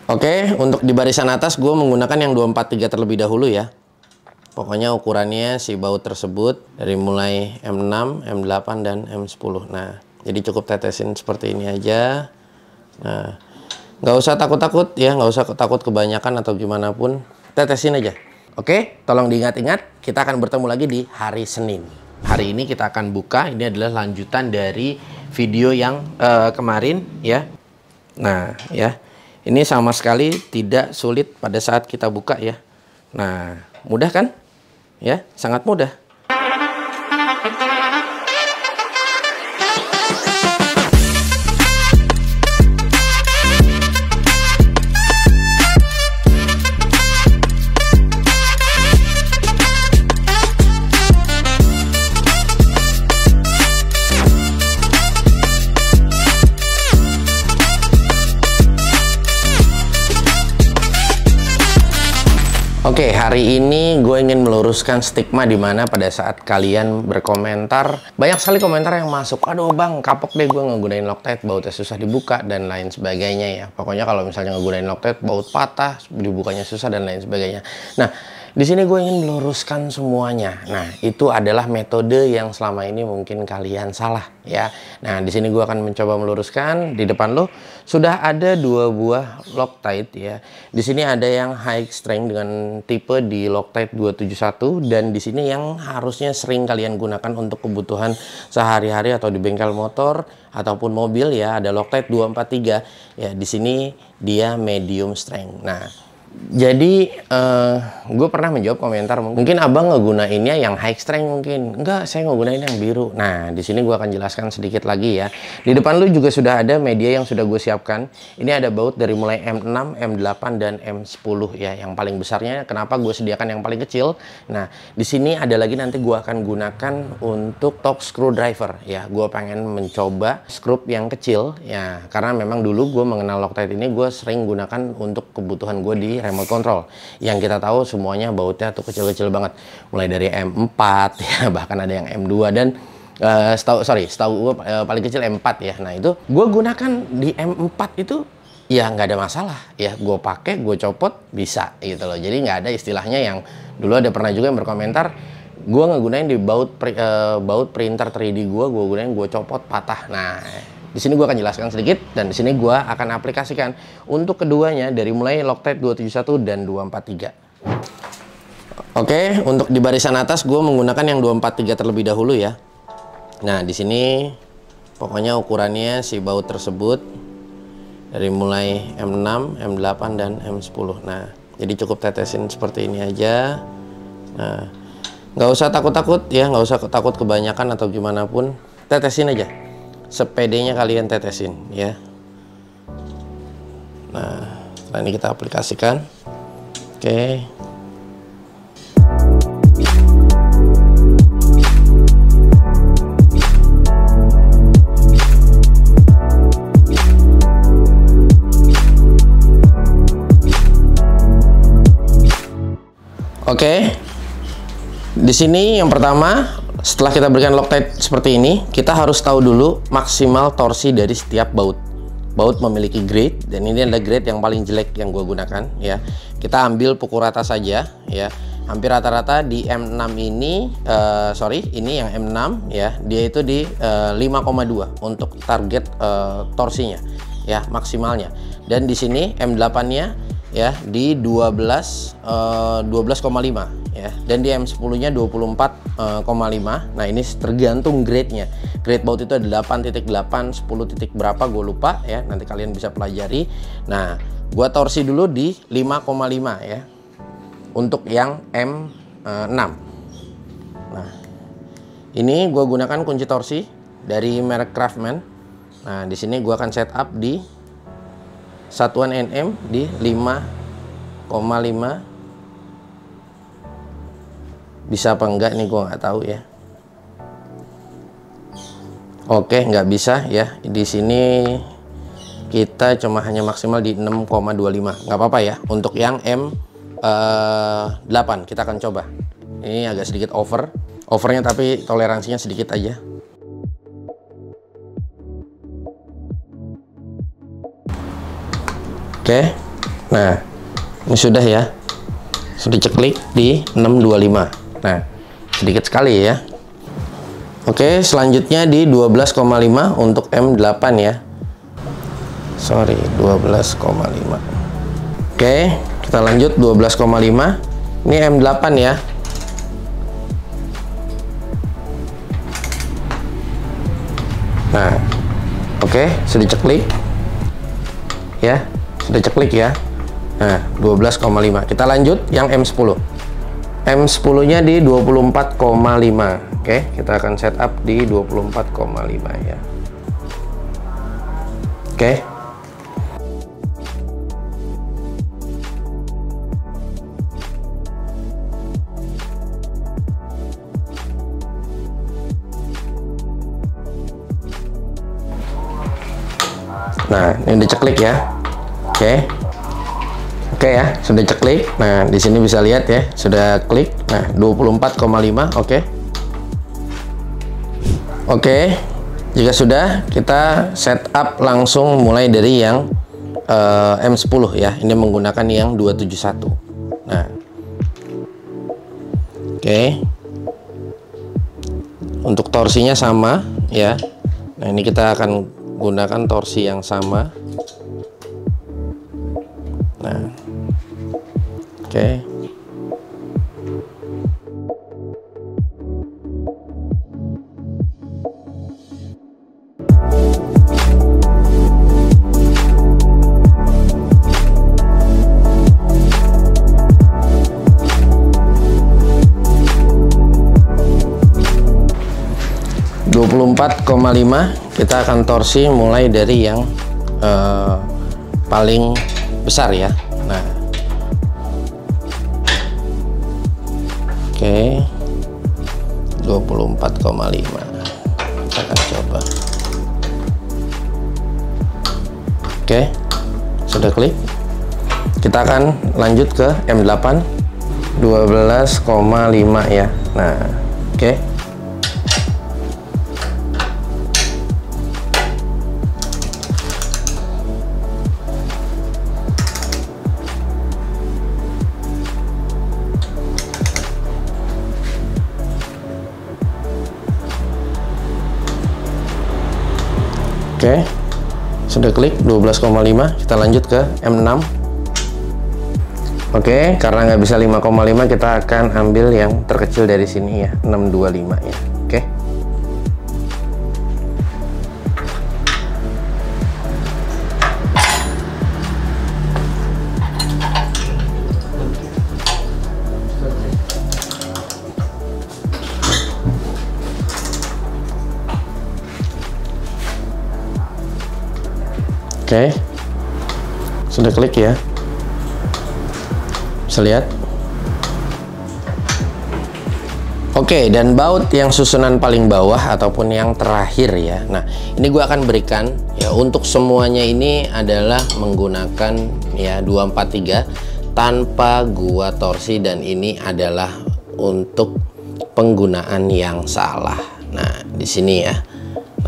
Oke, untuk di barisan atas gue menggunakan yang 243 terlebih dahulu ya. Pokoknya ukurannya si baut tersebut dari mulai M6, M8, dan M10. Nah, jadi cukup tetesin seperti ini aja. Nah, nggak usah takut-takut ya, nggak usah takut kebanyakan atau gimana pun. Tetesin aja. Oke, tolong diingat-ingat, kita akan bertemu lagi di hari Senin. Hari ini kita akan buka, ini adalah lanjutan dari video yang kemarin ya. Nah, ya. Ini sama sekali tidak sulit pada saat kita buka ya. Nah, mudah kan? Ya, sangat mudah. Oke, hari ini gue ingin meluruskan stigma di mana pada saat kalian berkomentar, banyak sekali komentar yang masuk, aduh bang, kapok deh gue ngegunain Loctite, bautnya susah dibuka, dan lain sebagainya ya. Pokoknya kalau misalnya ngegunain Loctite, baut patah, dibukanya susah, dan lain sebagainya. Nah, di sini gue ingin meluruskan semuanya. Nah, itu adalah metode yang selama ini mungkin kalian salah ya. Nah, di sini gue akan mencoba meluruskan. Di depan lo sudah ada dua buah Loctite ya. Di sini ada yang high strength dengan tipe di Loctite 271, dan di sini yang harusnya sering kalian gunakan untuk kebutuhan sehari-hari atau di bengkel motor ataupun mobil ya, ada Loctite 243 ya. Di sini dia medium strength. Nah, jadi gue pernah menjawab komentar, mungkin abang ngegunainnya yang high strength, mungkin enggak, saya ngegunain yang biru. Nah, di sini gue akan jelaskan sedikit lagi ya. Di depan lu juga sudah ada media yang sudah gue siapkan. Ini ada baut dari mulai M6, M8, dan M10 ya. Yang paling besarnya kenapa gue sediakan yang paling kecil. Nah, di sini ada lagi nanti gue akan gunakan untuk torque screwdriver ya. Gue pengen mencoba skrup yang kecil ya, karena memang dulu gue mengenal Loctite ini, gue sering gunakan untuk kebutuhan gue di remote control yang kita tahu semuanya bautnya tuh kecil-kecil banget, mulai dari M4 ya, bahkan ada yang M2, dan setahu gue paling kecil M4 ya. Nah, itu gue gunakan di M4 itu ya nggak ada masalah ya, gue pakai, gue copot bisa gitu loh. Jadi nggak ada istilahnya yang dulu ada pernah juga yang berkomentar, gue ngegunain di baut printer 3D gue gunain, gue copot patah. Nah, di sini gue akan jelaskan sedikit, dan di sini gue akan aplikasikan untuk keduanya dari mulai Loctite 271 dan 243. Oke, untuk di barisan atas gue menggunakan yang 243 terlebih dahulu ya. Nah, di sini pokoknya ukurannya si baut tersebut dari mulai M6, M8, dan M10. Nah, jadi cukup tetesin seperti ini aja. Nah, nggak usah takut-takut ya, nggak usah takut kebanyakan atau gimana pun, tetesin aja. Sepedenya kalian tetesin ya. Nah, setelah ini kita aplikasikan. Oke. Oke. Di sini yang pertama, setelah kita berikan Loctite seperti ini, kita harus tahu dulu maksimal torsi dari setiap baut. Baut memiliki grade, dan ini adalah grade yang paling jelek yang gue gunakan ya. Kita ambil pukul rata saja ya. Hampir rata-rata di M6 ini, ini yang M6 ya, dia itu di 5,2 untuk target torsinya ya, maksimalnya. Dan di sini M8-nya ya di 12,5 ya, dan di M10-nya 24,5. Nah, ini tergantung grade-nya. Grade baut itu ada 8.8, 10 titik berapa gue lupa ya, nanti kalian bisa pelajari. Nah, gua torsi dulu di 5,5 ya untuk yang M6. Nah, ini gua gunakan kunci torsi dari merek Craftman. Nah, di sini gua akan setup di satuan Nm di 5,5. Bisa apa enggak nih gue nggak tahu ya. Oke, nggak bisa ya. Di sini kita cuma hanya maksimal di 6,25. Nggak apa-apa ya. Untuk yang M8 kita akan coba. Ini agak sedikit overnya, tapi toleransinya sedikit aja. Oke, Nah, ini sudah ya. Sudah ceklik di 625. Nah, sedikit sekali ya. Oke, selanjutnya di 12,5 untuk M8 ya. Sorry, 12,5. Oke, kita lanjut 12,5. Ini M8 ya. Nah, oke, sudah ceklik. Ya, sudah ceklik ya. Nah, 12,5. Kita lanjut yang M10. M10-nya di 24,5. Oke, kita akan setup di 24,5 ya. Oke. Nah, ini udah ceklik ya. Oke. Oke ya, sudah ceklik. Nah, di sini bisa lihat ya, sudah klik. Nah, 24,5. Oke. Oke. Jika sudah, kita setup langsung mulai dari yang M10 ya. Ini menggunakan yang 271. Nah. Oke. Untuk torsinya sama ya. Nah, ini kita akan gunakan torsi yang sama. Nah, oke. Kita akan torsi mulai dari yang paling besar ya. Nah, oke, 24,5. Kita akan coba. Oke, sudah klik. Kita akan lanjut ke M8 12,5 ya. Nah, oke. Oke, sudah klik 12,5. Kita lanjut ke M6. Oke, karena nggak bisa 5,5, kita akan ambil yang terkecil dari sini ya, 625 ya. Oke. Oke, sudah klik ya, bisa lihat. Oke, dan baut yang susunan paling bawah ataupun yang terakhir ya. Nah, ini gua akan berikan ya, untuk semuanya ini adalah menggunakan ya 243 tanpa gua torsi, dan ini adalah untuk penggunaan yang salah. Nah, di sini ya.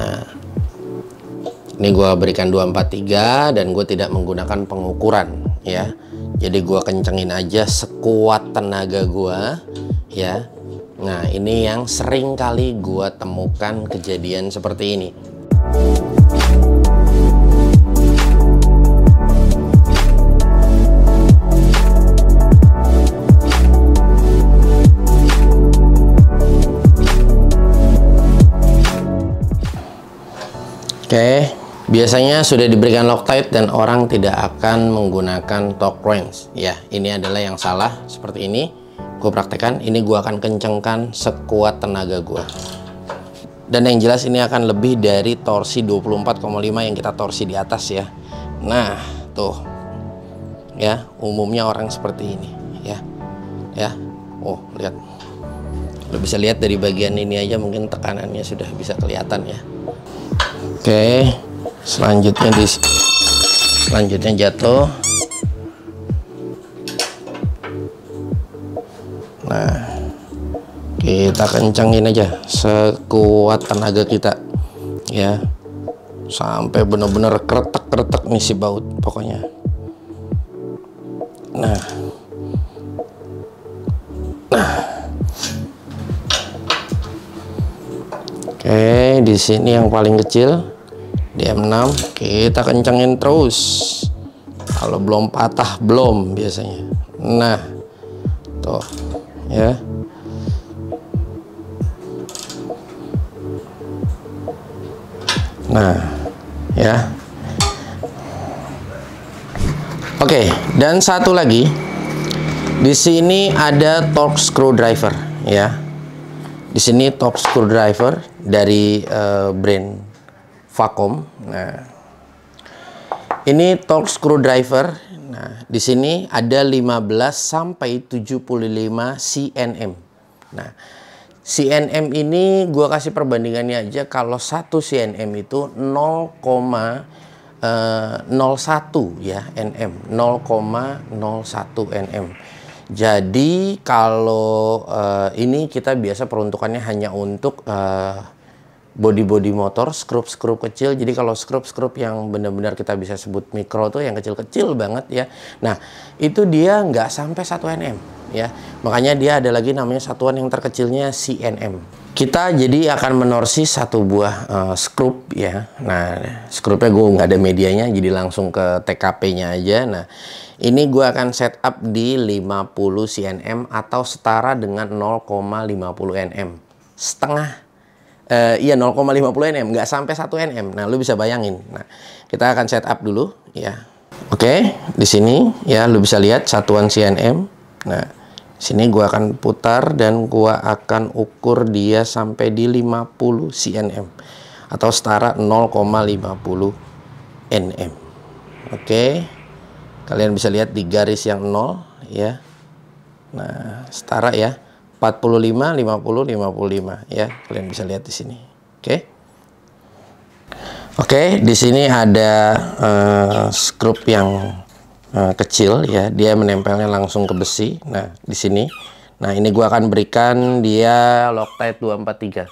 Nah, ini gue berikan 243 dan gue tidak menggunakan pengukuran ya. Jadi gue kencengin aja sekuat tenaga gue ya. Nah, ini yang sering kali gue temukan kejadian seperti ini. Oke. Biasanya sudah diberikan Loctite dan orang tidak akan menggunakan torque wrench ya. Ini adalah yang salah. Seperti ini gue praktekkan. Ini gue akan kencengkan sekuat tenaga gue, dan yang jelas ini akan lebih dari torsi 24,5 yang kita torsi di atas ya. Nah tuh ya, umumnya orang seperti ini ya. Oh, lihat, lo bisa lihat dari bagian ini aja, mungkin tekanannya sudah bisa kelihatan ya. Oke, selanjutnya jatuh. Nah, kita kencangin aja sekuat tenaga kita ya, sampai benar-benar kretek-kretek nih si baut pokoknya. Nah. Oke, di sini yang paling kecil di M6 kita kencengin terus. Kalau belum patah belum biasanya. Nah, tuh ya. Nah, ya. Oke, dan satu lagi. Di sini ada torque screwdriver ya. Di sini torque screwdriver dari brand Vacom. Nah, ini torque screwdriver. Nah, di sini ada 15 sampai 75 cnm. Nah, cnm ini gua kasih perbandingannya aja. Kalau 1 cnm itu 0,01 ya nm, 0,01 nm. Jadi kalau ini kita biasa peruntukannya hanya untuk body motor, skrup kecil. Jadi kalau skrup yang benar-benar kita bisa sebut mikro tuh yang kecil-kecil banget ya. Nah, itu dia nggak sampai 1 nm ya. Makanya dia ada lagi namanya satuan yang terkecilnya cnm. Kita jadi akan menorsi satu buah skrup ya. Nah, skrupnya gue nggak ada medianya, jadi langsung ke TKP-nya aja. Nah, ini gue akan setup di 50 cnm atau setara dengan 0,50 nm. Iya 0,50 nm, nggak sampai 1 nm. Nah, lu bisa bayangin. Nah, kita akan setup dulu ya. Oke, di sini ya lu bisa lihat satuan cnm. Nah, sini gua akan putar dan gua akan ukur dia sampai di 50 cnm atau setara 0,50 nm. Oke. Kalian bisa lihat di garis yang 0 ya. Nah, setara ya. 45 50 55 ya. Kalian bisa lihat di sini. Oke. Oke, di sini ada skrup yang kecil ya, dia menempelnya langsung ke besi. Nah, di sini. Nah, ini gua akan berikan dia Loctite 243.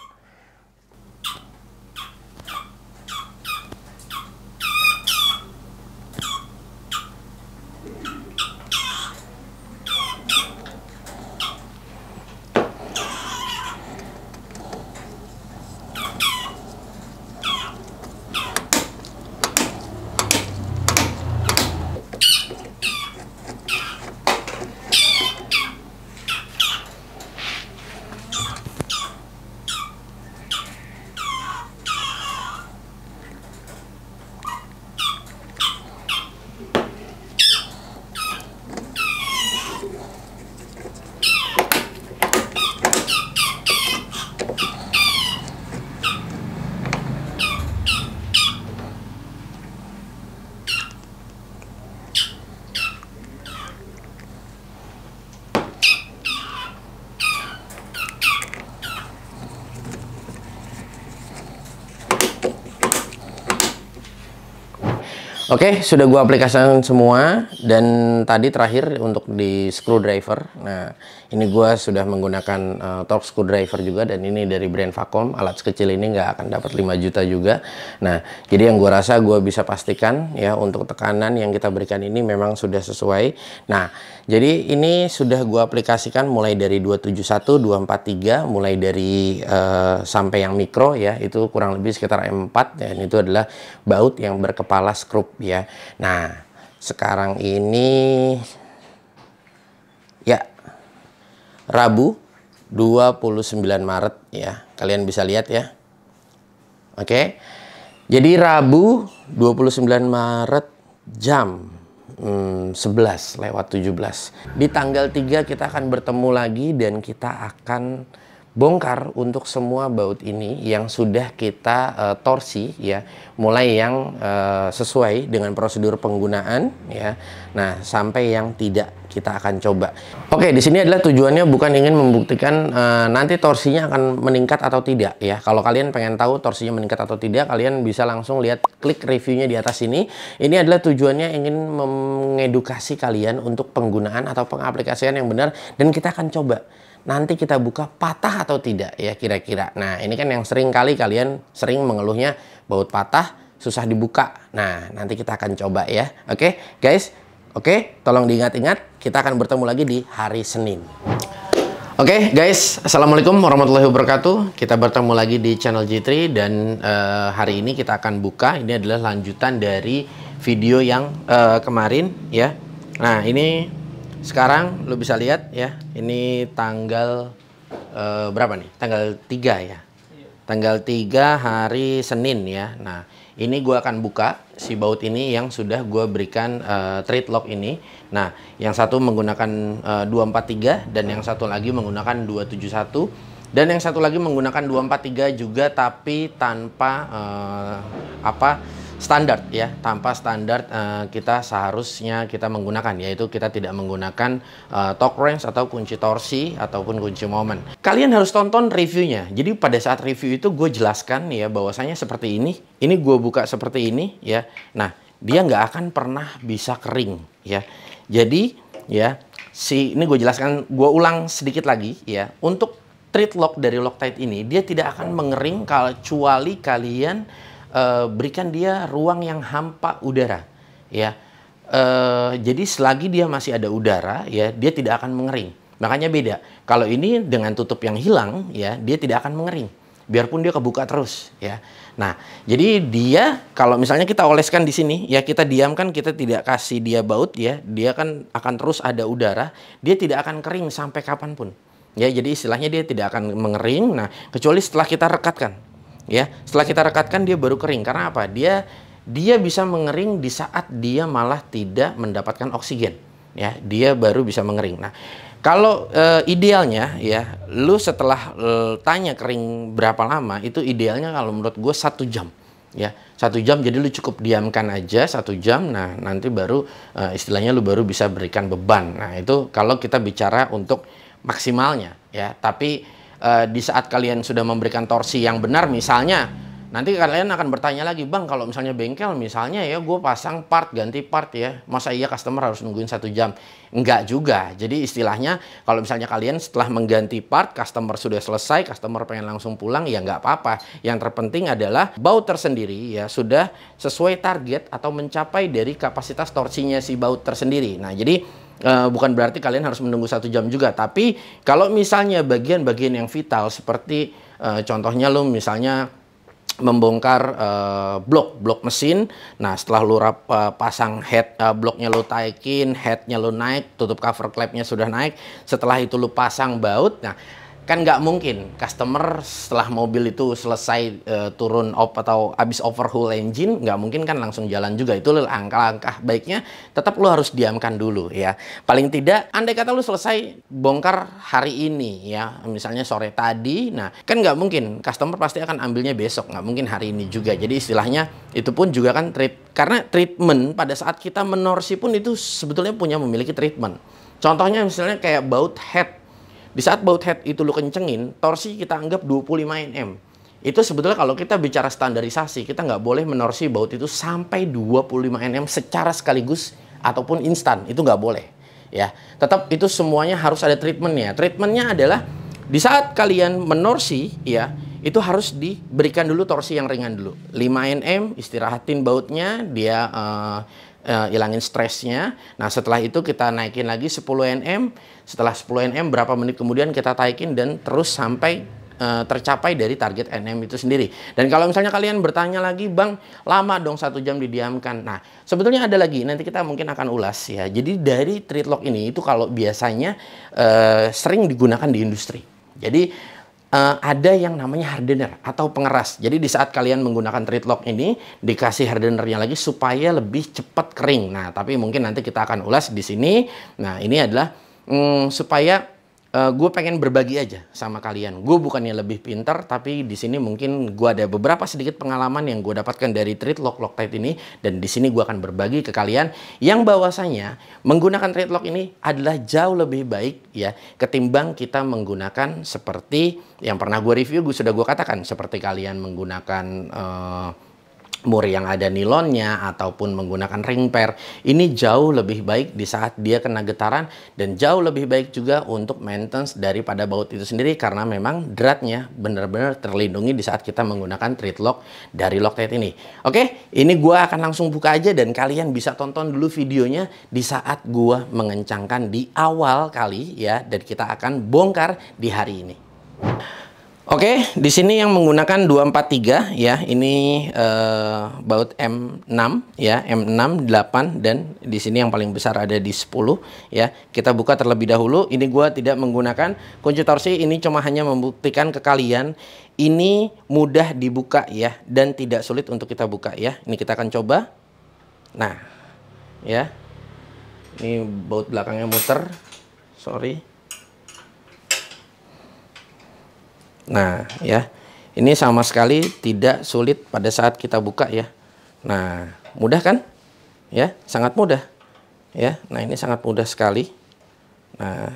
Oke, sudah gua aplikasikan semua dan tadi terakhir untuk di screwdriver. Nah, ini gua sudah menggunakan torque screwdriver juga dan ini dari brand Vacom. Alat sekecil ini nggak akan dapat 5 juta juga. Nah, jadi yang gua rasa gua bisa pastikan ya untuk tekanan yang kita berikan ini memang sudah sesuai. Nah, jadi ini sudah gua aplikasikan mulai dari 271, 243, mulai dari sampai yang mikro ya, itu kurang lebih sekitar M4 dan itu adalah baut yang berkepala skrup ya. Nah, sekarang ini ya Rabu 29 Maret ya. Kalian bisa lihat ya. Oke. Jadi Rabu 29 Maret jam 11:17. Di tanggal 3 kita akan bertemu lagi dan kita akan bongkar untuk semua baut ini yang sudah kita torsi ya, mulai yang sesuai dengan prosedur penggunaan ya. Nah, sampai yang tidak kita akan coba. Oke, di sini adalah tujuannya bukan ingin membuktikan nanti torsinya akan meningkat atau tidak ya. Kalau kalian pengen tahu torsinya meningkat atau tidak, kalian bisa langsung lihat klik reviewnya di atas ini. Ini adalah tujuannya ingin mengedukasi kalian untuk penggunaan atau pengaplikasian yang benar dan kita akan coba. Nanti kita buka patah atau tidak ya kira-kira. Nah, ini kan yang sering kali kalian sering mengeluhnya baut patah, susah dibuka. Nah, nanti kita akan coba ya. Oke, guys. Oke, tolong diingat-ingat, kita akan bertemu lagi di hari Senin. Oke, guys, Assalamualaikum warahmatullahi wabarakatuh. Kita bertemu lagi di channel G3 dan hari ini kita akan buka. Ini adalah lanjutan dari video yang kemarin ya. Nah, ini sekarang lo bisa lihat ya. Ini tanggal berapa nih? Tanggal 3 ya. Tanggal 3 hari Senin ya. Nah, ini gue akan buka si baut ini yang sudah gue berikan trade lock ini. Nah, yang satu menggunakan 243 dan yang satu lagi menggunakan 271 dan yang satu lagi menggunakan 243 juga tapi tanpa standar ya, tanpa standar kita seharusnya kita menggunakan, yaitu kita tidak menggunakan torque wrench atau kunci torsi ataupun kunci momen. Kalian harus tonton reviewnya. Jadi pada saat review itu gue jelaskan ya bahwasanya seperti ini gue buka seperti ini ya. Nah, dia nggak akan pernah bisa kering ya. Jadi ya, ini gue jelaskan, gue ulang sedikit lagi ya. Untuk thread lock dari Loctite ini dia tidak akan mengering kecuali kalian berikan dia ruang yang hampa udara ya. Jadi selagi dia masih ada udara ya, dia tidak akan mengering. Makanya beda. Kalau ini dengan tutup yang hilang ya, dia tidak akan mengering biarpun dia kebuka terus ya. Nah, jadi dia kalau misalnya kita oleskan di sini ya, kita diamkan, kita tidak kasih dia baut ya, dia kan akan terus ada udara, dia tidak akan kering sampai kapanpun ya. Jadi istilahnya dia tidak akan mengering. Nah, kecuali setelah kita rekatkan ya. Setelah kita rekatkan dia baru kering. Karena apa? Dia bisa mengering di saat dia malah tidak mendapatkan oksigen ya. Dia baru bisa mengering. Nah, kalau idealnya ya, lu setelah tanya kering berapa lama, itu idealnya kalau menurut gue 1 jam ya. 1 jam, jadi lu cukup diamkan aja 1 jam. Nah, nanti baru istilahnya lu baru bisa berikan beban. Nah, itu kalau kita bicara untuk maksimalnya ya. Tapi di saat kalian sudah memberikan torsi yang benar, misalnya nanti kalian akan bertanya lagi, bang, kalau misalnya bengkel misalnya ya gue pasang part ganti part ya, masa iya customer harus nungguin 1 jam? Enggak juga. Jadi istilahnya kalau misalnya kalian setelah mengganti part, customer sudah selesai, customer pengen langsung pulang, ya nggak apa-apa. Yang terpenting adalah baut tersendiri ya sudah sesuai target atau mencapai dari kapasitas torsinya si baut tersendiri. Nah, jadi bukan berarti kalian harus menunggu 1 jam juga. Tapi kalau misalnya bagian-bagian yang vital seperti contohnya lo misalnya membongkar blok mesin. Nah, setelah lu pasang head bloknya lu taikin, headnya lu naik, tutup cover klepnya sudah naik, setelah itu lu pasang baut. Nah, kan nggak mungkin customer setelah mobil itu selesai turun atau habis overhaul engine, nggak mungkin kan langsung jalan juga. Itu langkah-langkah baiknya tetap lu harus diamkan dulu ya. Paling tidak andai kata lu selesai bongkar hari ini ya, misalnya sore tadi, nah kan nggak mungkin customer pasti akan ambilnya besok, nggak mungkin hari ini juga. Jadi istilahnya itu pun juga kan karena treatment pada saat kita menorsi pun itu sebetulnya memiliki treatment. Contohnya misalnya kayak baut head. Di saat baut head itu lu kencengin, torsi kita anggap 25 Nm. Itu sebetulnya kalau kita bicara standarisasi, kita nggak boleh menorsi baut itu sampai 25 Nm secara sekaligus ataupun instan. Itu nggak boleh. Ya, tetap itu semuanya harus ada treatmentnya. Treatmentnya adalah di saat kalian menorsi, ya, itu harus diberikan dulu torsi yang ringan dulu. 5 Nm, istirahatin bautnya, dia hilangin stresnya. Nah, setelah itu kita naikin lagi 10 Nm. Setelah 10 Nm berapa menit kemudian kita taikin dan terus sampai tercapai dari target Nm itu sendiri. Dan kalau misalnya kalian bertanya lagi, bang, lama dong 1 jam didiamkan. Nah, sebetulnya ada lagi, nanti kita mungkin akan ulas ya. Jadi dari thread lock ini itu kalau biasanya sering digunakan di industri. Jadi ada yang namanya hardener atau pengeras. Jadi di saat kalian menggunakan thread lock ini dikasih hardenernya lagi supaya lebih cepat kering. Nah, tapi mungkin nanti kita akan ulas di sini. Nah, ini adalah supaya gue pengen berbagi aja sama kalian. Gue bukannya lebih pintar, tapi di sini mungkin gue ada beberapa sedikit pengalaman yang gue dapatkan dari thread lock Loctite ini, dan di sini gue akan berbagi ke kalian yang bahwasanya menggunakan thread lock ini adalah jauh lebih baik ya ketimbang kita menggunakan seperti yang pernah gue review, sudah gue katakan seperti kalian menggunakan mur yang ada nilonnya ataupun menggunakan ring per, ini jauh lebih baik di saat dia kena getaran, dan jauh lebih baik juga untuk maintenance daripada baut itu sendiri, karena memang dratnya benar-benar terlindungi di saat kita menggunakan thread lock dari Loctite ini. Oke, ini gua akan langsung buka aja dan kalian bisa tonton dulu videonya di saat gua mengencangkan di awal kali ya, dan kita akan bongkar di hari ini. Oke, di sini yang menggunakan 243 ya, ini baut M6 ya, M6, 8, dan di sini yang paling besar ada di 10 ya. Kita buka terlebih dahulu. Ini gua tidak menggunakan kunci torsi, ini cuma hanya membuktikan ke kalian ini mudah dibuka ya, dan tidak sulit untuk kita buka ya. Ini kita akan coba. Nah, ya. Ini baut belakangnya muter. Sorry. Nah, ya, ini sama sekali tidak sulit pada saat kita buka ya. Nah, mudah kan? Ya, sangat mudah. Ya, nah ini sangat mudah sekali. Nah,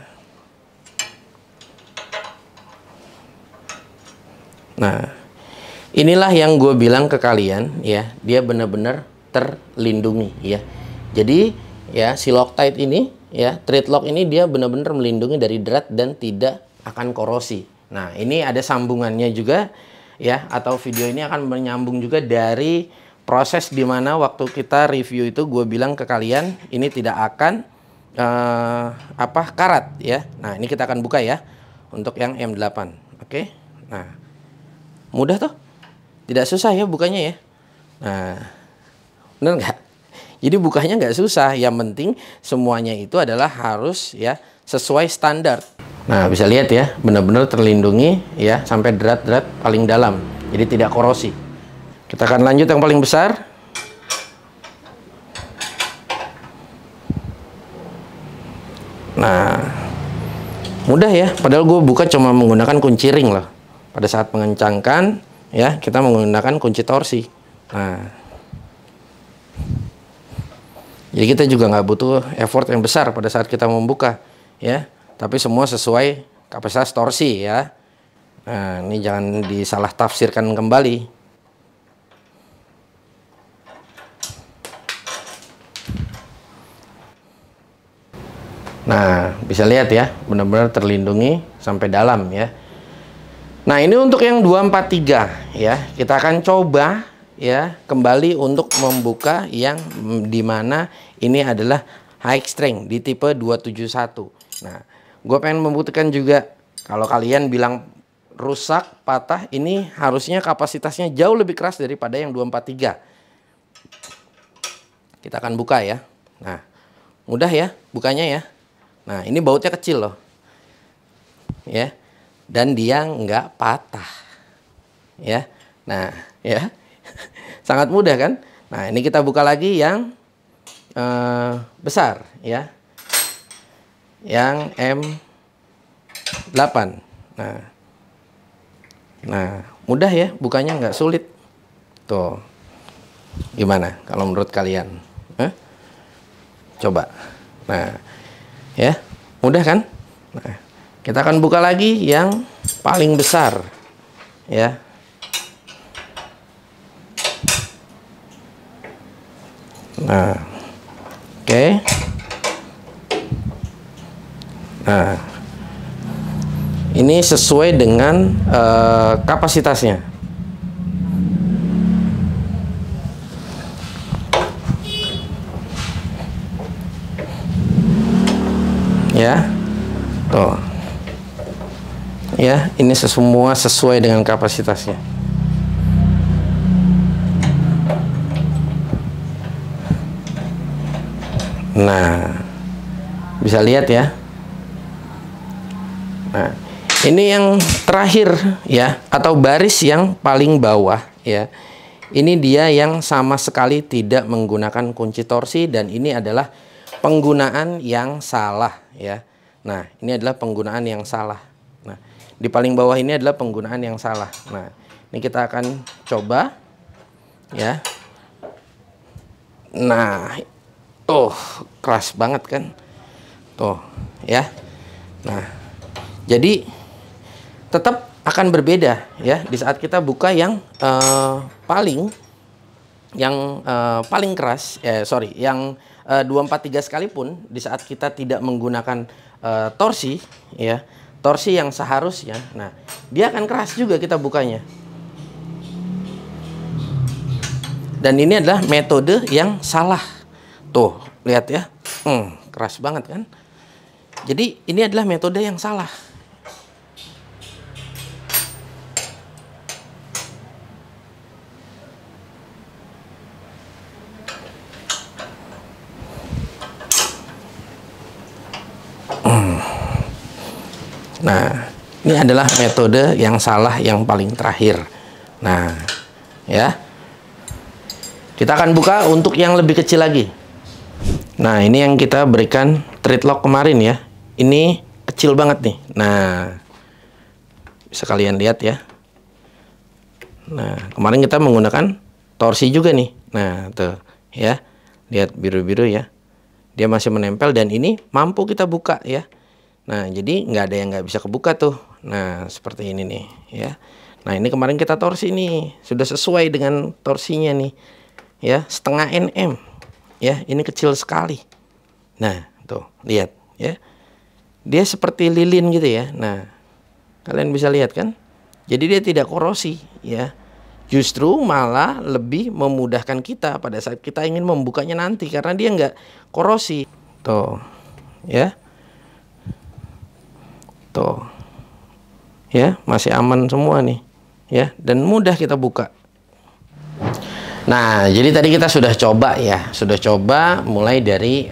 inilah yang gue bilang ke kalian ya, dia benar-benar terlindungi ya. Jadi ya, si Loctite ini ya, thread lock ini dia benar-benar melindungi dari drat dan tidak akan korosi. Nah, ini ada sambungannya juga ya, atau video ini akan menyambung juga dari proses dimana waktu kita review itu gue bilang ke kalian ini tidak akan karat ya. Nah, ini kita akan buka ya untuk yang M8. Oke. Nah, mudah tuh, tidak susah ya bukanya ya. Nah, bener nggak? Jadi bukanya nggak susah, yang penting semuanya itu adalah harus ya sesuai standar. Nah, bisa lihat ya, benar-benar terlindungi ya, sampai drat-drat paling dalam, jadi tidak korosi. Kita akan lanjut yang paling besar. Nah, mudah ya, padahal gue buka cuma menggunakan kunci ring loh. Pada saat mengencangkan ya, kita menggunakan kunci torsi. Nah, jadi kita juga nggak butuh effort yang besar pada saat kita membuka ya. Tapi semua sesuai kapasitas torsi ya. Nah, ini jangan disalah tafsirkan kembali. Nah, bisa lihat ya, benar-benar terlindungi sampai dalam ya. Nah, ini untuk yang 243 ya. Kita akan coba ya kembali untuk membuka yang dimana ini adalah high strength di tipe 271. Nah, gue pengen membuktikan juga kalau kalian bilang rusak, patah, ini harusnya kapasitasnya jauh lebih keras daripada yang 243. Kita akan buka ya. Nah, mudah ya bukanya ya. Nah, ini bautnya kecil loh. Ya. Dan dia nggak patah. Ya. Nah, ya. Sangat mudah kan? Nah, ini kita buka lagi yang besar ya. Yang M8. Nah, mudah ya bukanya, nggak sulit. Tuh, gimana kalau menurut kalian? Coba. Nah, ya, mudah kan? Nah, kita akan buka lagi yang paling besar ya. Nah, oke. Nah, ini sesuai dengan kapasitasnya. Ya, tuh. Ya, ini semua sesuai dengan kapasitasnya. Nah, bisa lihat ya. Nah, ini yang terakhir ya, atau baris yang paling bawah ya. Ini dia yang sama sekali tidak menggunakan kunci torsi, dan ini adalah penggunaan yang salah ya. Nah, ini adalah penggunaan yang salah. Nah, di paling bawah ini adalah penggunaan yang salah. Nah, ini kita akan coba ya. Nah, tuh keras banget kan. Tuh ya. Nah, jadi tetap akan berbeda ya di saat kita buka yang paling yang paling keras, yang 243 sekalipun di saat kita tidak menggunakan torsi, ya, torsi yang seharusnya, nah dia akan keras juga kita bukanya. Dan ini adalah metode yang salah. Tuh, lihat ya, keras banget kan? Jadi ini adalah metode yang salah. Nah, ini adalah metode yang salah yang paling terakhir. Nah, ya. Kita akan buka untuk yang lebih kecil lagi. Nah, ini yang kita berikan thread lock kemarin ya. Ini kecil banget nih. Nah, bisa kalian lihat ya. Nah, kemarin kita menggunakan torsi juga nih. Nah, tuh ya. Lihat biru-biru ya. Dia masih menempel dan ini mampu kita buka ya. Nah, jadi nggak ada yang nggak bisa kebuka tuh. Nah, seperti ini nih ya. Nah, ini kemarin kita torsi nih. Sudah sesuai dengan torsinya nih. Ya, setengah nm. Ya, ini kecil sekali. Nah, tuh, lihat ya. Dia seperti lilin gitu ya. Nah, kalian bisa lihat kan? Jadi dia tidak korosi ya. Justru malah lebih memudahkan kita pada saat kita ingin membukanya nanti karena dia nggak korosi. Tuh. Ya. Tuh. Ya, masih aman semua nih. Ya, dan mudah kita buka. Nah, jadi tadi kita sudah coba ya, sudah coba mulai dari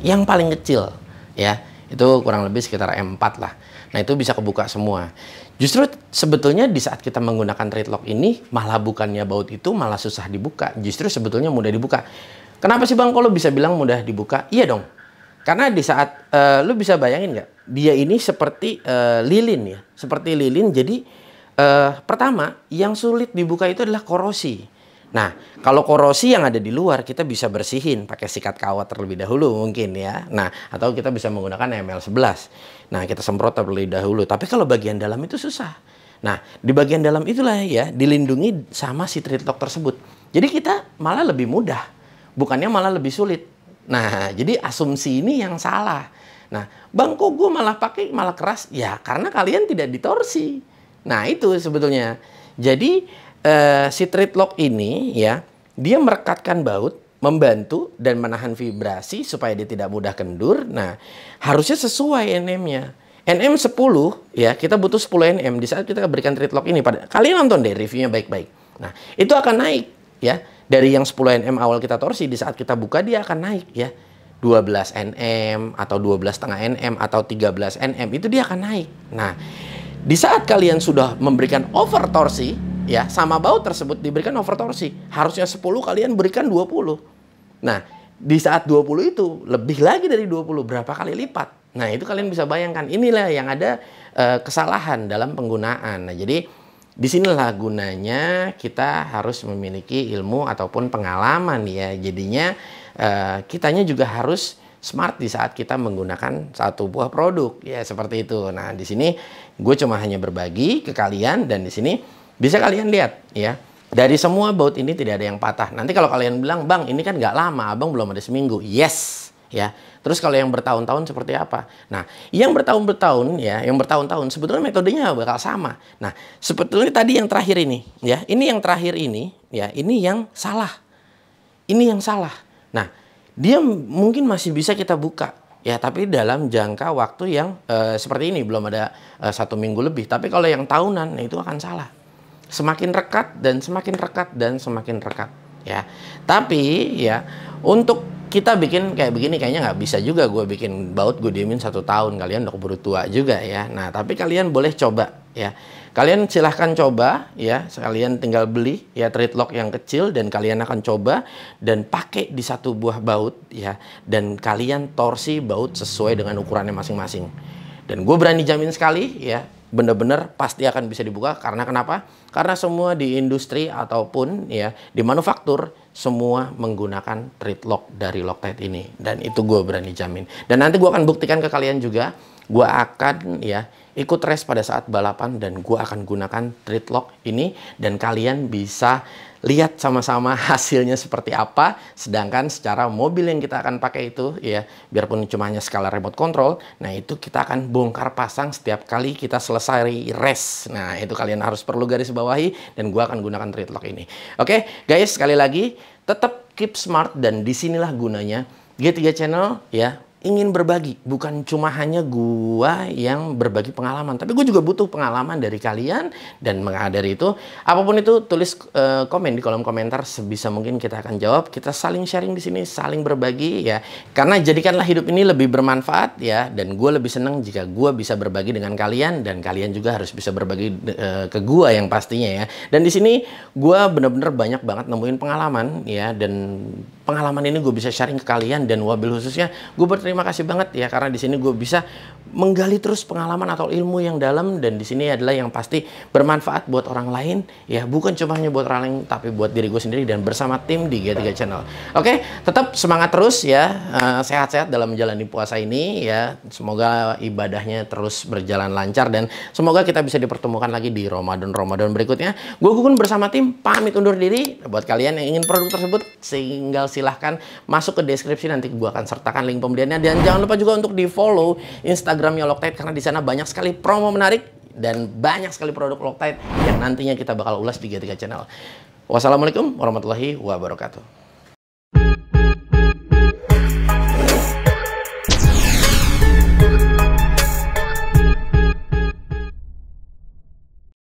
yang paling kecil ya, itu kurang lebih sekitar M4 lah. Nah, itu bisa kebuka semua. Justru sebetulnya di saat kita menggunakan thread lock ini, malah bukannya baut itu malah susah dibuka. Justru sebetulnya mudah dibuka. Kenapa sih Bang kalau bisa bilang mudah dibuka? Iya dong. Karena di saat, lu bisa bayangin nggak? Dia ini seperti lilin ya, seperti lilin. Jadi pertama, yang sulit dibuka itu adalah korosi. Nah, kalau korosi yang ada di luar kita bisa bersihin pakai sikat kawat terlebih dahulu mungkin ya. Nah, atau kita bisa menggunakan ML11. Nah, kita semprot terlebih dahulu. Tapi kalau bagian dalam itu susah. Nah, di bagian dalam itulah ya dilindungi sama si thread lock tersebut. Jadi kita malah lebih mudah, bukannya malah lebih sulit. Nah, jadi asumsi ini yang salah. Nah, Bang kok gue malah pakai malah keras? Ya, karena kalian tidak ditorsi. Nah, itu sebetulnya. Jadi si thread lock ini ya, dia merekatkan baut, membantu dan menahan vibrasi supaya dia tidak mudah kendur. Nah, harusnya sesuai NM-nya. NM 10 ya, kita butuh 10 NM di saat kita berikan thread lock ini pada kalian nonton deh reviewnya baik-baik. Nah, itu akan naik ya. Dari yang 10 NM awal kita torsi di saat kita buka dia akan naik ya. 12 NM atau 12,5 NM atau 13 NM itu dia akan naik. Nah, di saat kalian sudah memberikan over torsi ya, sama baut tersebut diberikan over torsi, harusnya 10 kalian berikan 20. Nah, di saat 20 itu lebih lagi dari 20, berapa kali lipat. Nah, itu kalian bisa bayangkan. Inilah yang ada kesalahan dalam penggunaan. Nah, jadi disinilah gunanya kita harus memiliki ilmu ataupun pengalaman ya. Jadinya kitanya juga harus smart di saat kita menggunakan satu buah produk ya, seperti itu. Nah, di sini gue cuma hanya berbagi ke kalian dan di sini bisa kalian lihat ya, dari semua baut ini tidak ada yang patah. Nanti kalau kalian bilang, Bang ini kan nggak lama, Abang belum ada seminggu. Yes ya. Terus kalau yang bertahun-tahun seperti apa? Nah, yang bertahun-tahun ya, yang bertahun-tahun sebetulnya metodenya bakal sama. Nah, sebetulnya tadi yang terakhir ini ya, ini yang terakhir ini ya, ini yang salah. Ini yang salah. Nah, dia mungkin masih bisa kita buka ya, tapi dalam jangka waktu yang seperti ini, belum ada 1 minggu lebih. Tapi kalau yang tahunan, nah itu akan salah. Semakin rekat dan semakin rekat dan semakin rekat ya. Tapi ya untuk kita bikin kayak begini kayaknya nggak bisa juga gue bikin baut gue diemin 1 tahun, kalian udah keburu tua juga ya. Nah, tapi kalian boleh coba ya. Kalian silahkan coba ya, kalian tinggal beli ya thread lock yang kecil dan kalian akan coba dan pakai di satu buah baut ya, dan kalian torsi baut sesuai dengan ukurannya masing-masing. Dan gue berani jamin sekali ya, bener-bener pasti akan bisa dibuka. Karena kenapa? Karena semua di industri ataupun ya di manufaktur semua menggunakan thread lock dari Loctite ini, dan itu gue berani jamin. Dan nanti gue akan buktikan ke kalian juga. Gue akan ya ikut race pada saat balapan, dan gue akan gunakan tread lock ini, dan kalian bisa lihat sama-sama hasilnya seperti apa. Sedangkan secara mobil yang kita akan pakai itu ya, biarpun cuma hanya skala remote control, nah itu kita akan bongkar pasang setiap kali kita selesai race. Nah itu kalian harus perlu garis bawahi, dan gua akan gunakan tread lock ini. Oke guys, sekali lagi tetap keep smart, dan disinilah gunanya G3 Channel ya, ingin berbagi. Bukan cuma hanya gua yang berbagi pengalaman, tapi gue juga butuh pengalaman dari kalian. Dan maka dari itu, apapun itu, tulis komen di kolom komentar, sebisa mungkin kita akan jawab. Kita saling sharing di sini, saling berbagi ya. Karena jadikanlah hidup ini lebih bermanfaat ya, dan gue lebih senang jika gue bisa berbagi dengan kalian, dan kalian juga harus bisa berbagi ke gue yang pastinya ya. Dan di sini gue bener-bener banyak banget nemuin pengalaman ya, dan pengalaman ini gue bisa sharing ke kalian. Dan wabil khususnya gue berterima kasih banget ya, karena di sini gue bisa menggali terus pengalaman atau ilmu yang dalam, dan di sini adalah yang pasti bermanfaat buat orang lain ya, bukan cuma hanya buat orang lain, tapi buat diri gue sendiri dan bersama tim di G3 Channel. Oke, tetap semangat terus ya, sehat-sehat dalam menjalani puasa ini ya. Semoga ibadahnya terus berjalan lancar, dan semoga kita bisa dipertemukan lagi di Ramadan berikutnya. Gue Gugun bersama tim pamit undur diri. Buat kalian yang ingin produk tersebut, tinggal silahkan masuk ke deskripsi, nanti gue akan sertakan link pembeliannya. Dan jangan lupa juga untuk di follow Instagramnya Loctite, karena di sana banyak sekali promo menarik dan banyak sekali produk Loctite yang nantinya kita bakal ulas di G3 Channel. Wassalamualaikum warahmatullahi wabarakatuh.